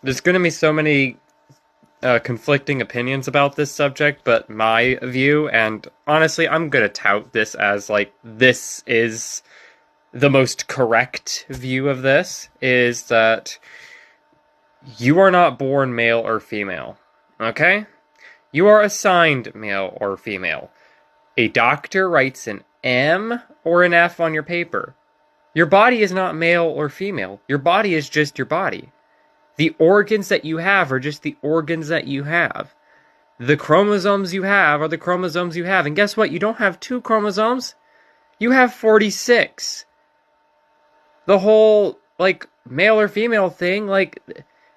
There's going to be so many conflicting opinions about this subject, but my view, and honestly, I'm going to tout this as like this is the most correct view of this, is that you are not born male or female. Okay? You are assigned male or female. A doctor writes an M or an F on your paper. Your body is not male or female. Your body is just your body. The organs that you have are just the organs that you have. The chromosomes you have are the chromosomes you have. And guess what? You don't have 2 chromosomes. You have 46. The whole, like, male or female thing, like,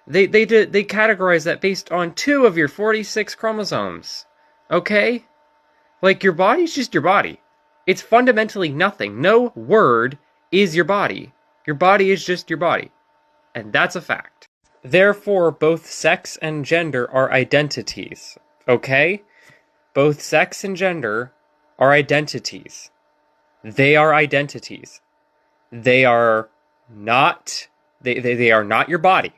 they categorize that based on 2 of your 46 chromosomes. Okay? Like, your body's just your body. It's fundamentally nothing. No word is your body. Your body is just your body. And that's a fact. Therefore, both sex and gender are identities. Okay? Both sex and gender are identities. They are identities. They are not they are not your body,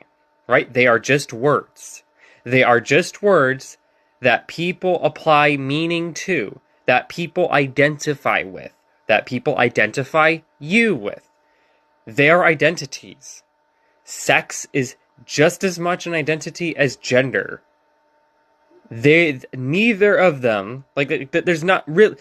right? They are just words. They are just words that people apply meaning to, that people identify with, that people identify you with. They are identities. Sex is just as much an identity as gender. Neither of them, like, there's not really,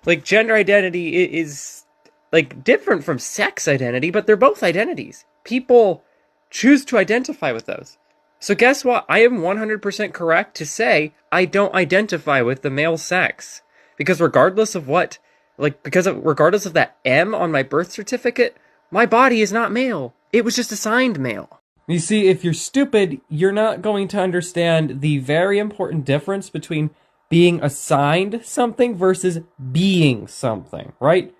like, gender identity is like different from sex identity, but they're both identities. People choose to identify with those. So guess what? I am 100% correct to say I don't identify with the male sex. Because regardless of regardless of that M on my birth certificate, my body is not male. It was just assigned male. You see, if you're stupid, you're not going to understand the very important difference between being assigned something versus being something, right?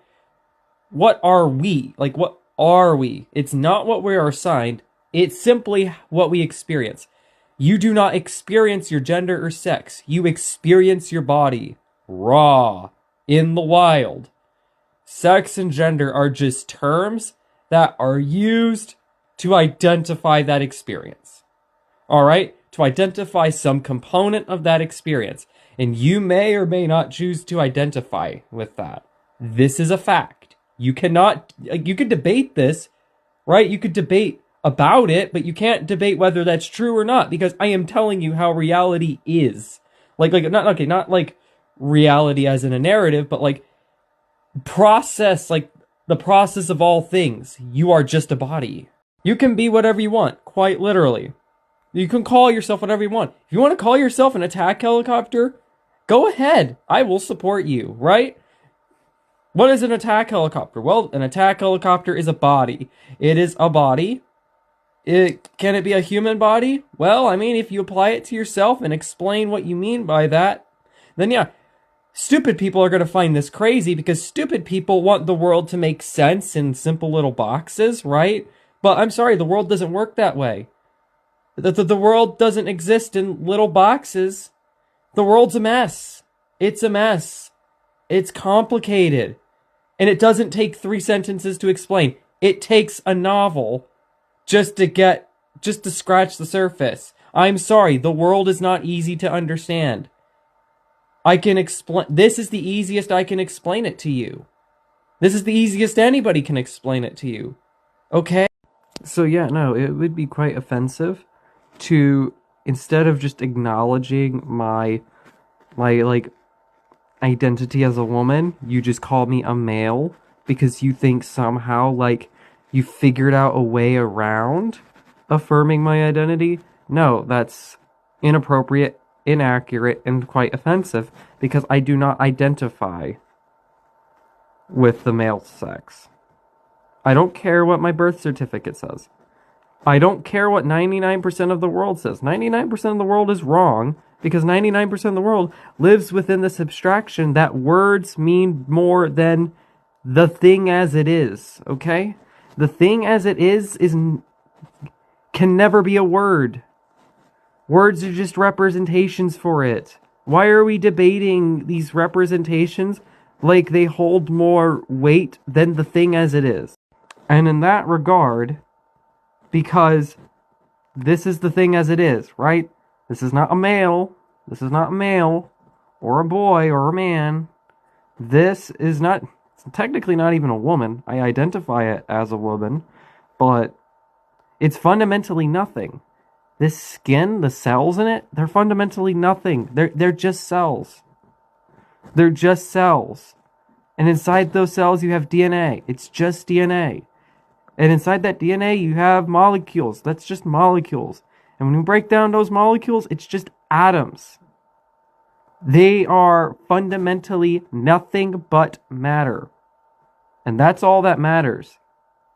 What are we? Like, what are we? It's not what we are assigned. It's simply what we experience. You do not experience your gender or sex. You experience your body. Raw. In the wild. Sex and gender are just terms that are used to identify that experience. Alright? To identify some component of that experience. And you may or may not choose to identify with that. This is a fact. You could debate this, right? You could debate about it, but you can't debate whether that's true or not, because I am telling you how reality is. Not like reality as in a narrative, but like the process of all things. You are just a body. You can be whatever you want, quite literally. You can call yourself whatever you want. If you want to call yourself an attack helicopter, go ahead. I will support you, right? What is an attack helicopter? Well, an attack helicopter is a body. It is a body. Can it be a human body? Well, I mean, if you apply it to yourself and explain what you mean by that, then yeah, stupid people are going to find this crazy, because stupid people want the world to make sense in simple little boxes, right? But I'm sorry, the world doesn't work that way. The world doesn't exist in little boxes. The world's a mess. It's a mess. It's complicated. And it doesn't take 3 sentences to explain. It takes a novel just to scratch the surface. I'm sorry, the world is not easy to understand. This is the easiest I can explain it to you. This is the easiest anybody can explain it to you. Okay? So yeah, no, it would be quite offensive to, instead of just acknowledging my like identity as a woman, you just call me a male because you think somehow like you figured out a way around affirming my identity. No, that's inappropriate, inaccurate, and quite offensive, because I do not identify with the male sex. I don't care what my birth certificate says. I don't care what 99% of the world says. 99% of the world is wrong, because 99% of the world lives within this abstraction that words mean more than the thing as it is, okay? The thing as it is can never be a word. Words are just representations for it. Why are we debating these representations like they hold more weight than the thing as it is? And in that regard, because this is the thing as it is, right? This is not a male. This is not a male or a boy or a man. This is not, it's technically not even a woman. I identify it as a woman, but it's fundamentally nothing. This skin, the cells in it, they're fundamentally nothing. They're just cells. They're just cells. And inside those cells you have DNA. It's just DNA. And inside that DNA you have molecules. That's just molecules. And when you break down those molecules, it's just atoms. They are fundamentally nothing but matter. And that's all that matters.